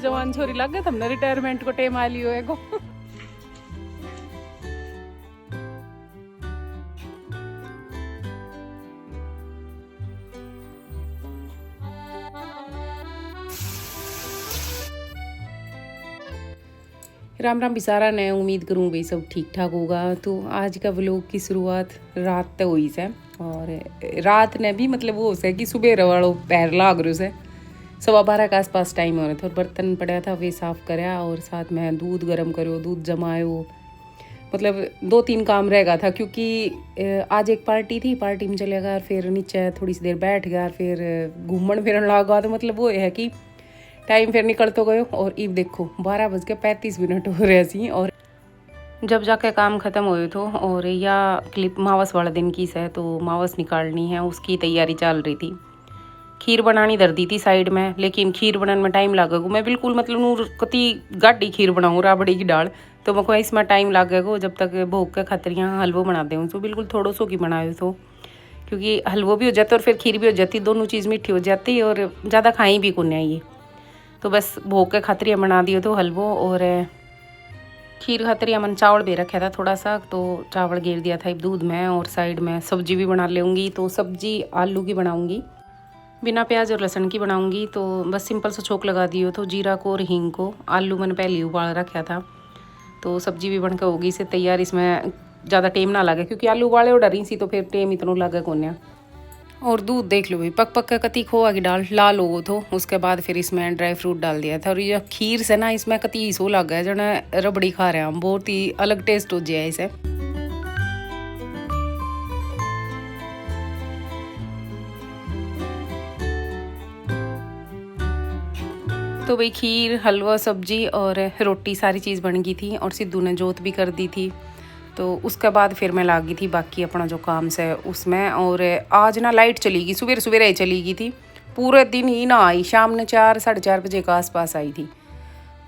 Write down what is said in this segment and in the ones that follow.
जवान छोरी लग गए तुमने रिटायरमेंट को टेम आ लियो एगो। राम राम बिसारा ने उम्मीद करूँ भाई सब ठीक ठाक होगा। तो आज का व्लॉग की शुरुआत रात तक हुई से और रात ने भी मतलब वो से कि सुबह वालों पैर लाग रहे से 12:15 के आसपास टाइम हो रहा था और बर्तन पड़ा था वे साफ़ कराया और साथ में दूध गर्म करो, दूध जमायो, मतलब 2-3 काम रह गया था क्योंकि आज एक पार्टी थी, पार्टी में चले गया, फिर नीचे थोड़ी सी देर बैठ गया, फिर घूमन फिरन लगा। तो मतलब वो है कि टाइम फिर निकल तो गयो और इब देखो 12:35 हो रहे सी और जब जाके काम ख़त्म हुए तो और या क्लिप मावस वाला दिन की है तो मावस निकालनी है, उसकी तैयारी चल रही थी। खीर बनानी धर दी थी साइड में, लेकिन खीर बनाने में टाइम लागेगा। मैं बिल्कुल मतलब नूर कति गाढ़ी खीर बनाऊँ राबड़ी की दाल, तो मेरे को इसमें टाइम लागेगा जब तक भोग के खतरियाँ हलवो बना दूँ। तो बिल्कुल थोड़ो सो की बनाए तो क्योंकि हलवो भी हो जाता और फिर खीर भी हो जाती, दोनों चीज़ मीठी हो जाती और ज़्यादा खाई भी कौन ये। तो बस भोग के खतरिया बना दियो तो हलवो और खीर खतरिया मन चावल भी रखा था थोड़ा सा, तो चावल गिर दिया था दूध में और साइड में सब्जी भी बना लूँगी। तो सब्जी आलू की बनाऊँगी, बिना प्याज और लहसुन की बनाऊँगी। तो बस सिंपल सा छोंक लगा दियो तो जीरा को और हींग को। आलू मैंने पहले उबाल रखा था तो सब्जी भी बनकर होगी से तैयार। इसमें ज़्यादा टेम ना लगे क्योंकि आलू उबाले और डरी सी तो फिर टेम इतना लगे कोन्या। और दूध देख लो भाई पक पक का कती खोआ की डाल लाल हो तो उसके बाद फिर इसमें ड्राई फ्रूट डाल दिया था। और ये खीर से ना इसमें कती सो लग गया जना रबड़ी खा रहे हैं हम, बहुत ही अलग टेस्ट हो जाए इसे। तो भाई खीर हलवा सब्जी और रोटी सारी चीज़ बन गई थी और सिद्धू ने जोत भी कर दी थी। तो उसके बाद फिर मैं लागी थी बाकी अपना जो काम से उसमें। और आज ना लाइट चली गई, सुबह सुबह चली गई थी, पूरे दिन ही ना आई, शाम ने 4-4:30 बजे के आसपास आई थी।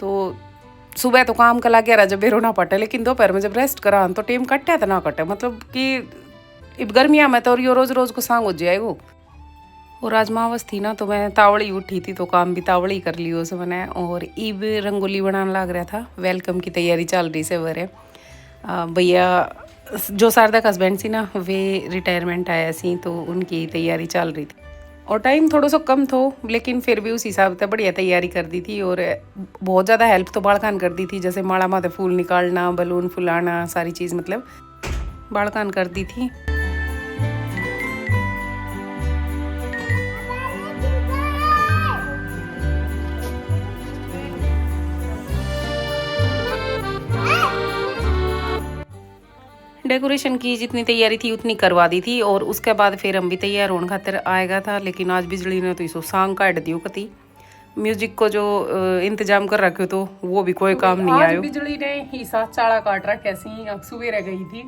तो सुबह तो काम का लगे रहा जब रोना पटे, लेकिन दोपहर में जब रेस्ट करा तो टेम कटे तो ना कटे, मतलब कि गर्मियाँ में तो और यो रोज़ रोज़ को सांग हो जाएगो। और आज मावस थी ना तो मैं तावड़ी उठी थी तो काम भी तावड़ी कर लियो उसे मैंने। और ईब रंगोली बनाने लग रहा था, वेलकम की तैयारी चल रही से वरे। भैया जो शारदा का हस्बैंड सी ना वे रिटायरमेंट आया सी तो उनकी तैयारी चल रही थी और टाइम थोड़ा सा कम थो, लेकिन फिर भी उस हिसाब से बढ़िया तैयारी कर दी थी। और बहुत ज़्यादा हेल्प तो बालकान कर दी थी, जैसे माड़ा माथे फूल निकालना, बलून फुलाना, सारी चीज़ मतलब बालकान कर दी थी। डेकोरेशन की जितनी तैयारी थी उतनी करवा दी थी और उसके बाद फिर हम भी तैयार होने खातिर आएगा था। लेकिन आज बिजली ने तो इसो सांग काट दियो कती, म्यूजिक को जो इंतजाम कर रखे तो वो भी कोई काम नहीं आयो। बिजली ने ही साथ चाड़ा काट रखा सी, सुबह रह गई थी,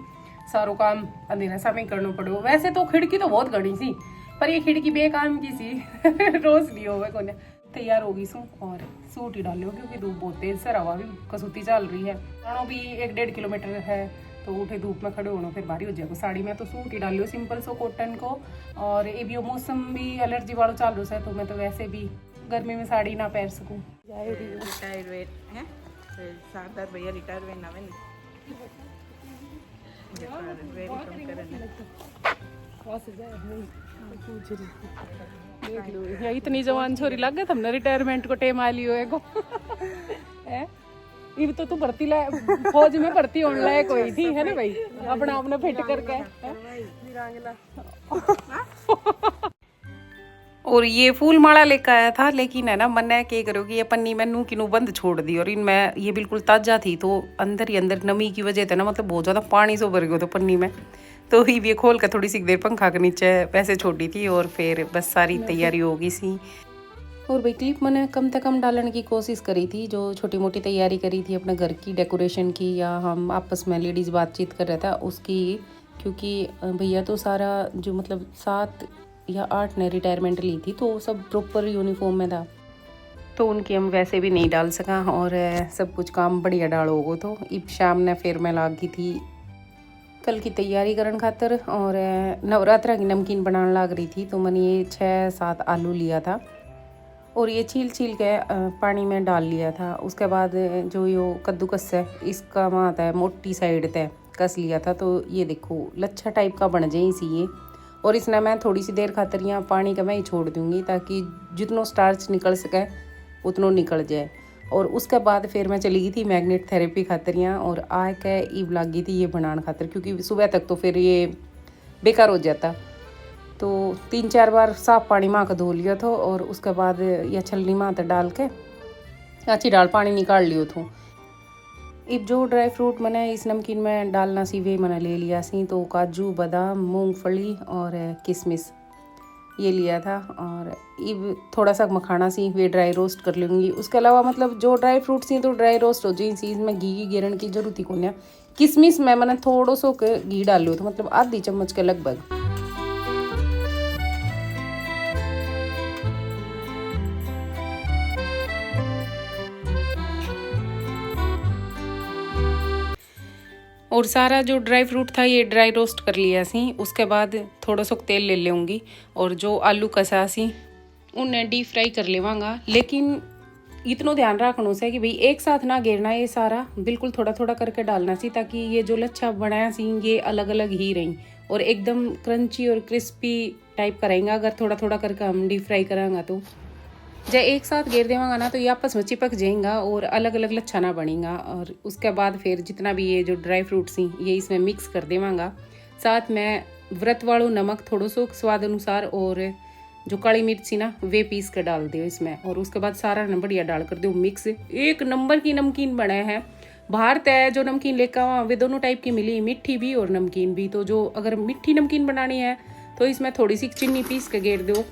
सारो काम अंधेरा समय करना पड़ो। वैसे तो खिड़की तो बहुत घनी सी पर ये खिड़की बेकाम की सी रोज लियो हुए कोने। तैयार होगी सू और सूट ही डालियो क्योंकि धूप बहुत तेज से हवा भी कसौती चल रही है। जानो भी 1-1.5 किलोमीटर है तो उठे धूप में खड़े होना फिर भारी हो जाएगा। साड़ी में तो सूट ही डालियो सिंपल सो कॉटन को। और ये भी मौसम भी एलर्जी वाला चालू है तो मैं तो वैसे भी गर्मी में साड़ी ना पहन सकूँ। इतनी जवान छोरी लग गए तुमने रिटायरमेंट को टेम आ लियो एगो ये तो तू भर्ती ला फौज में भर्ती होने लायक हुई थी है ना भाई, अपना अपना फिट करके। और ये फूल माला लेकर आया था, लेकिन है ना मैंने क्या करो कि ये पन्नी में नू की नू बंद छोड़ दी और इनमें ये बिल्कुल ताज़ा थी तो अंदर ही अंदर नमी की वजह से ना मतलब बहुत ज़्यादा पानी से भर गया तो पन्नी में। तो ये खोल कर थोड़ी सी देर पंखा के नीचे पैसे छोड़ी थी और फिर बस सारी तैयारी होगी सी। और भाई क्लिप मैंने कम से कम डालने की कोशिश करी थी, जो छोटी मोटी तैयारी करी थी अपने घर की डेकोरेशन की या हम आपस में लेडीज़ बातचीत कर रहा था उसकी। क्योंकि भैया तो सारा जो मतलब 7 या 8 ने रिटायरमेंट ली थी तो सब प्रॉपर यूनिफॉर्म में था तो उनकी हम वैसे भी नहीं डाल सका और सब कुछ काम बढ़िया डाल होगो। तो इब शाम ने फिर मैं लागी थी कल की तैयारी करने खातर और नवरात्रा की नमकीन बनाने लग रही थी। तो मैंने ये 6-7 आलू लिया था और ये छील छील के पानी में डाल लिया था। उसके बाद जो यो कद्दूकस है इसका वहाँ था मोटी साइड तय कस लिया था। तो ये देखो लच्छा टाइप का बन जाए इसी ये। और इसने मैं थोड़ी सी देर खातर यहाँ पानी का मैं ही छोड़ दूँगी ताकि जितनों स्टार्च निकल सके उतनों निकल जाए। और उसके बाद फिर मैं चली गई थी मैग्नेट थेरेपी खातर यहाँ, और आ के ईब लग गई थी ये बनाने खातर, क्योंकि सुबह तक तो फिर ये बेकार हो जाता। तो 3-4 बार साफ पानी माँ का धो लिया था, और उसके बाद यह छलनी माँ तक डाल के अच्छी डाल पानी निकाल लियो थो। अब जो ड्राई फ्रूट मैंने इस नमकीन में डालना सी वे मैंने ले लिया सी। तो काजू, बादाम, मूंगफली और किशमिश ये लिया था। और अब थोड़ा सा मखाना सी वे ड्राई रोस्ट कर लूँगी। उसके अलावा मतलब जो ड्राई फ्रूट सी तो ड्राई रोस्ट हो जाए सी, इसमें घी की गिरण की जरूरत ही कोई। किशमिश में मैंने थोड़ा सो के घी डाल लिया था, मतलब आधी चम्मच के लगभग। और सारा जो ड्राई फ्रूट था ये ड्राई रोस्ट कर लिया सी। उसके बाद थोड़ा सा तेल ले लूँगी, और जो आलू कसा सी उन्हें डीप फ्राई कर लेवांगा। लेकिन इतना ध्यान रखना से कि भाई एक साथ ना घेरना, ये सारा बिल्कुल थोड़ा थोड़ा करके डालना सी, ताकि ये जो लच्छा बनाया सी ये अलग अलग ही रही और एकदम क्रंची और क्रिस्पी टाइप का रहेगा। अगर थोड़ा थोड़ा करके हम डीप फ्राई करांगा तो जब एक साथ घेर देवांगा ना तो ये आपस में चिपक जाएगा और अलग अलग लच्छा ना बनेगा। और उसके बाद फिर जितना भी ये जो ड्राई फ्रूट सी ये इसमें मिक्स कर देवांगा। साथ में व्रत वालों नमक थोड़ा सो स्वाद अनुसार, और जो काली मिर्च सी ना वे पीस कर डाल दियो इसमें। और उसके बाद सारा बढ़िया डाल कर दो मिक्स। एक नंबर की नमकीन बने हैं। बाहर तय जो नमकीन लेकर आवा वे दोनों टाइप की मिली, मीठी भी और नमकीन भी। तो जो अगर मीठी नमकीन बनानी है तो इसमें थोड़ी सी चीनी पीस के गेर दो,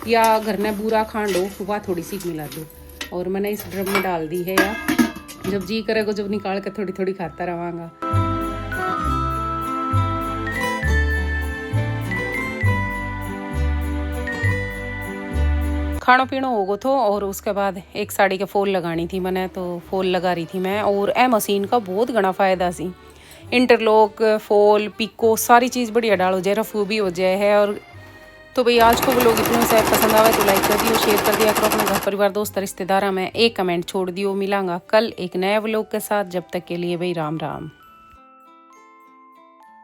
या घर में बूरा खांड हो वह थोड़ी सी मिला दो। और मैंने इस ड्रम में डाल दी है, या जब जी करेगा जब निकाल के थोड़ी थोड़ी खाता रहांगा। खाना पीना हो गो थो। और उसके बाद एक साड़ी के फूल लगानी थी मैंने, तो फूल लगा रही थी मैं। और ए मशीन का बहुत घना फायदा सी, इंटरलॉक, फॉल, पिको सारी चीज़ बढ़िया डालो जाए, रफू भी हो जाए है। और तो भाई आज को लोग इतने से पसंद आवे तो लाइक कर दियो, शेयर कर दिया करो अपने घर परिवार दोस्त रिश्तेदार में, एक कमेंट छोड़ दियो। मिलांगा कल एक नया व्लॉग के साथ, जब तक के लिए भाई राम राम।